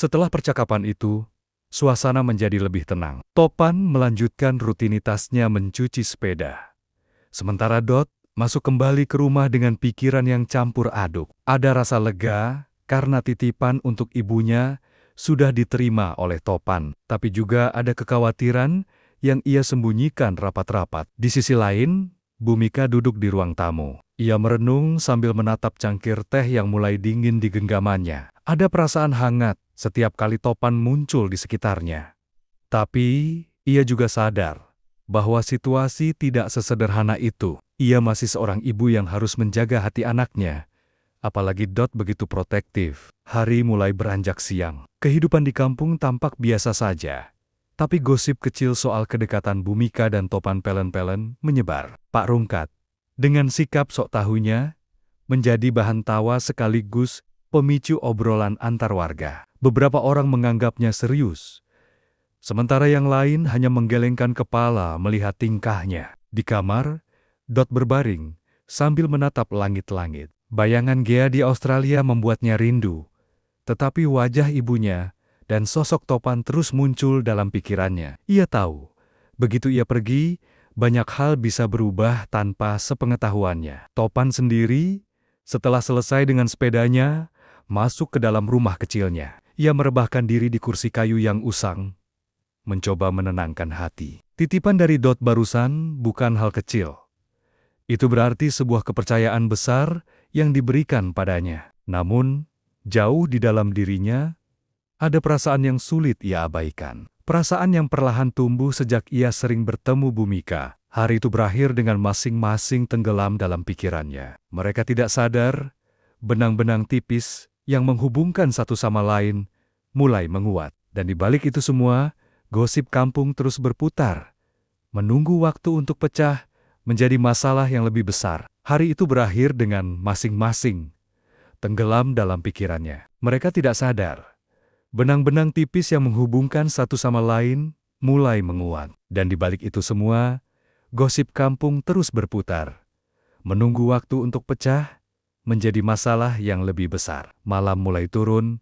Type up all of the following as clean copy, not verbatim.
Setelah percakapan itu, suasana menjadi lebih tenang. Topan melanjutkan rutinitasnya mencuci sepeda. Sementara Dot masuk kembali ke rumah dengan pikiran yang campur aduk. Ada rasa lega karena titipan untuk ibunya sudah diterima oleh Topan, tapi juga ada kekhawatiran yang ia sembunyikan rapat-rapat. Di sisi lain, Bhumika duduk di ruang tamu. Ia merenung sambil menatap cangkir teh yang mulai dingin di genggamannya. Ada perasaan hangat setiap kali Topan muncul di sekitarnya. Tapi, ia juga sadar bahwa situasi tidak sesederhana itu. Ia masih seorang ibu yang harus menjaga hati anaknya. Apalagi Dot begitu protektif. Hari mulai beranjak siang. Kehidupan di kampung tampak biasa saja. Tapi gosip kecil soal kedekatan Bhumika dan Topan Pelen-Pelen menyebar. Pak Rungkat, dengan sikap sok tahunya, menjadi bahan tawa sekaligus pemicu obrolan antar warga. Beberapa orang menganggapnya serius, sementara yang lain hanya menggelengkan kepala melihat tingkahnya. Di kamar, Dot berbaring sambil menatap langit-langit. Bayangan Gea di Australia membuatnya rindu, tetapi wajah ibunya dan sosok Topan terus muncul dalam pikirannya. Ia tahu, begitu ia pergi, banyak hal bisa berubah tanpa sepengetahuannya. Topan sendiri, setelah selesai dengan sepedanya, masuk ke dalam rumah kecilnya. Ia merebahkan diri di kursi kayu yang usang, mencoba menenangkan hati. Titipan dari Dot barusan bukan hal kecil. Itu berarti sebuah kepercayaan besar yang diberikan padanya. Namun, jauh di dalam dirinya, ada perasaan yang sulit ia abaikan. Perasaan yang perlahan tumbuh sejak ia sering bertemu Bhumika. Hari itu berakhir dengan masing-masing tenggelam dalam pikirannya. Mereka tidak sadar, benang-benang tipis yang menghubungkan satu sama lain mulai menguat. Dan di balik itu semua, gosip kampung terus berputar. Menunggu waktu untuk pecah menjadi masalah yang lebih besar. Hari itu berakhir dengan masing-masing tenggelam dalam pikirannya. Mereka tidak sadar. Benang-benang tipis yang menghubungkan satu sama lain mulai menguat. Dan di balik itu semua, gosip kampung terus berputar. Menunggu waktu untuk pecah menjadi masalah yang lebih besar. Malam mulai turun,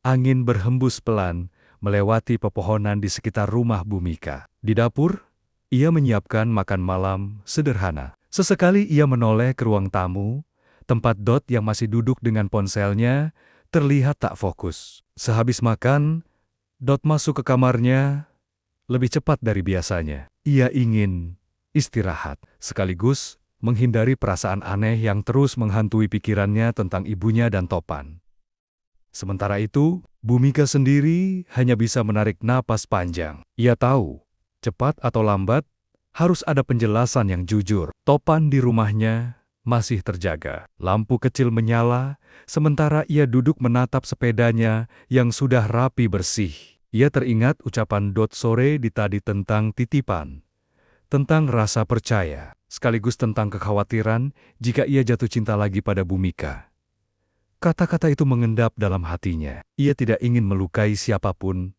angin berhembus pelan melewati pepohonan di sekitar rumah Bhumika. Di dapur, ia menyiapkan makan malam sederhana. Sesekali ia menoleh ke ruang tamu, tempat Dot yang masih duduk dengan ponselnya terlihat tak fokus. Sehabis makan, Dot masuk ke kamarnya lebih cepat dari biasanya. Ia ingin istirahat, sekaligus menghindari perasaan aneh yang terus menghantui pikirannya tentang ibunya dan Topan. Sementara itu, Bhumika sendiri hanya bisa menarik napas panjang. Ia tahu, cepat atau lambat, harus ada penjelasan yang jujur. Topan di rumahnya masih terjaga. Lampu kecil menyala, sementara ia duduk menatap sepedanya yang sudah rapi bersih. Ia teringat ucapan Dot sore di tadi tentang titipan, tentang rasa percaya, sekaligus tentang kekhawatiran jika ia jatuh cinta lagi pada Bhumika. Kata-kata itu mengendap dalam hatinya. Ia tidak ingin melukai siapapun,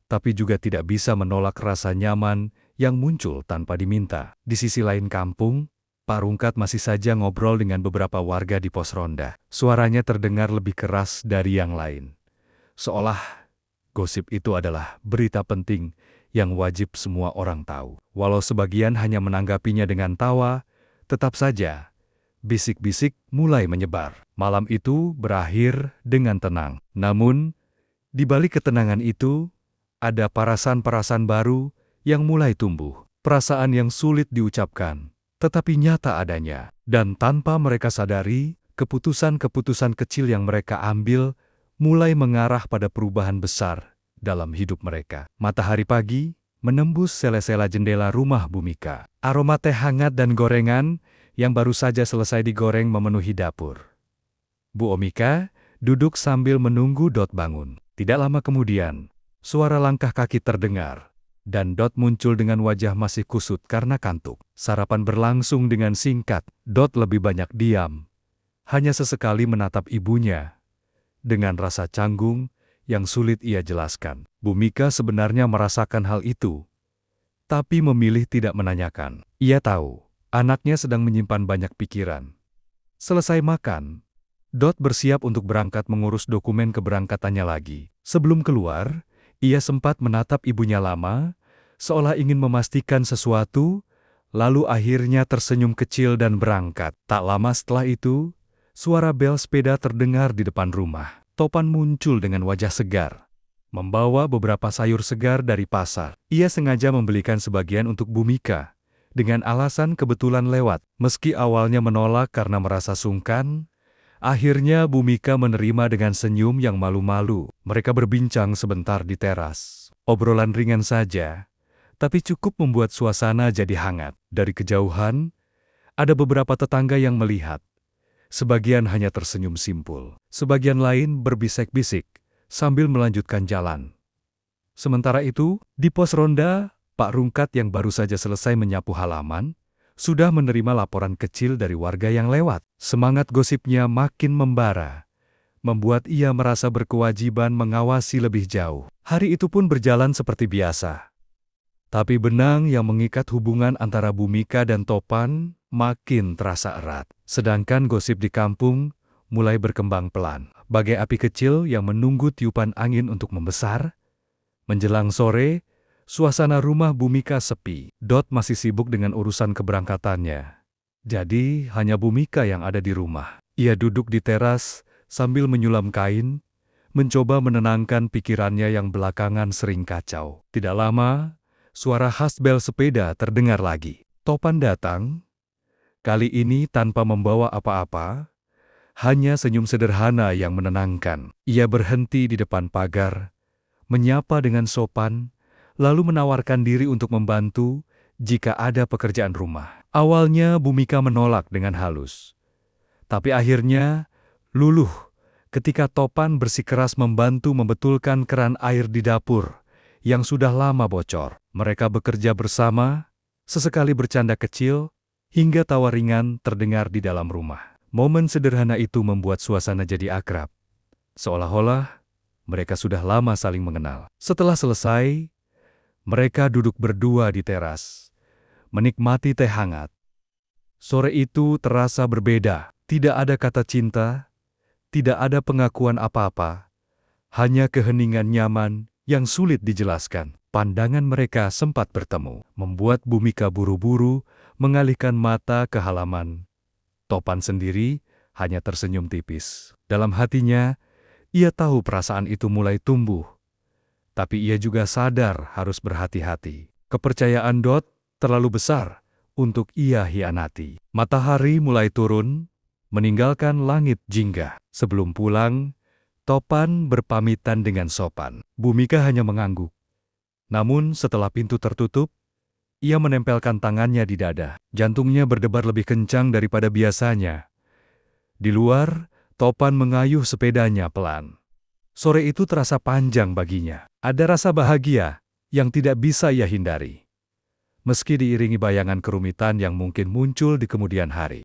tapi juga tidak bisa menolak rasa nyaman yang muncul tanpa diminta. Di sisi lain kampung, Pak Rungkat masih saja ngobrol dengan beberapa warga di pos ronda. Suaranya terdengar lebih keras dari yang lain. Seolah gosip itu adalah berita penting yang wajib semua orang tahu. Walau sebagian hanya menanggapinya dengan tawa, tetap saja bisik-bisik mulai menyebar. Malam itu berakhir dengan tenang. Namun, di balik ketenangan itu, ada perasaan-perasaan baru yang mulai tumbuh. Perasaan yang sulit diucapkan, tetapi nyata adanya. Dan tanpa mereka sadari, keputusan-keputusan kecil yang mereka ambil mulai mengarah pada perubahan besar dalam hidup mereka. Matahari pagi menembus sela-sela jendela rumah Bhumika. Aroma teh hangat dan gorengan yang baru saja selesai digoreng memenuhi dapur. Bu Omika duduk sambil menunggu Dot bangun. Tidak lama kemudian, suara langkah kaki terdengar, dan Dot muncul dengan wajah masih kusut karena kantuk. Sarapan berlangsung dengan singkat. Dot lebih banyak diam, hanya sesekali menatap ibunya, dengan rasa canggung yang sulit ia jelaskan. Bhumika sebenarnya merasakan hal itu, tapi memilih tidak menanyakan. Ia tahu, anaknya sedang menyimpan banyak pikiran. Selesai makan, Dot bersiap untuk berangkat mengurus dokumen keberangkatannya lagi. Sebelum keluar, ia sempat menatap ibunya lama, seolah ingin memastikan sesuatu, lalu akhirnya tersenyum kecil dan berangkat. Tak lama setelah itu, suara bel sepeda terdengar di depan rumah. Topan muncul dengan wajah segar, membawa beberapa sayur segar dari pasar. Ia sengaja membelikan sebagian untuk Bhumika, dengan alasan kebetulan lewat. Meski awalnya menolak karena merasa sungkan, akhirnya Bhumika menerima dengan senyum yang malu-malu. Mereka berbincang sebentar di teras. Obrolan ringan saja, tapi cukup membuat suasana jadi hangat. Dari kejauhan, ada beberapa tetangga yang melihat. Sebagian hanya tersenyum simpul. Sebagian lain berbisik-bisik sambil melanjutkan jalan. Sementara itu, di pos ronda, Pak Rungkat yang baru saja selesai menyapu halaman, sudah menerima laporan kecil dari warga yang lewat. Semangat gosipnya makin membara, membuat ia merasa berkewajiban mengawasi lebih jauh. Hari itu pun berjalan seperti biasa. Tapi benang yang mengikat hubungan antara Bhumika dan Topan makin terasa erat. Sedangkan gosip di kampung mulai berkembang pelan, bagai api kecil yang menunggu tiupan angin untuk membesar. Menjelang sore, suasana rumah Bhumika sepi. Dot masih sibuk dengan urusan keberangkatannya. Jadi, hanya Bhumika yang ada di rumah. Ia duduk di teras sambil menyulam kain, mencoba menenangkan pikirannya yang belakangan sering kacau. Tidak lama, suara khas bel sepeda terdengar lagi. Topan datang, kali ini tanpa membawa apa-apa, hanya senyum sederhana yang menenangkan. Ia berhenti di depan pagar, menyapa dengan sopan, lalu menawarkan diri untuk membantu jika ada pekerjaan rumah. Awalnya Bhumika menolak dengan halus, tapi akhirnya luluh ketika Topan bersikeras membantu membetulkan keran air di dapur yang sudah lama bocor. Mereka bekerja bersama, sesekali bercanda kecil, hingga tawa ringan terdengar di dalam rumah. Momen sederhana itu membuat suasana jadi akrab, seolah-olah mereka sudah lama saling mengenal. Setelah selesai, mereka duduk berdua di teras, menikmati teh hangat. Sore itu terasa berbeda. Tidak ada kata cinta, tidak ada pengakuan apa-apa, hanya keheningan nyaman yang sulit dijelaskan. Pandangan mereka sempat bertemu, membuat Bhumika buru-buru mengalihkan mata ke halaman. Topan sendiri hanya tersenyum tipis. Dalam hatinya, ia tahu perasaan itu mulai tumbuh. Tapi ia juga sadar harus berhati-hati. Kepercayaan Dot terlalu besar untuk ia hianati. Matahari mulai turun, meninggalkan langit jingga. Sebelum pulang, Topan berpamitan dengan sopan. Bhumika hanya mengangguk. Namun setelah pintu tertutup, ia menempelkan tangannya di dada. Jantungnya berdebar lebih kencang daripada biasanya. Di luar, Topan mengayuh sepedanya pelan. Sore itu terasa panjang baginya. Ada rasa bahagia yang tidak bisa ia hindari, meski diiringi bayangan kerumitan yang mungkin muncul di kemudian hari.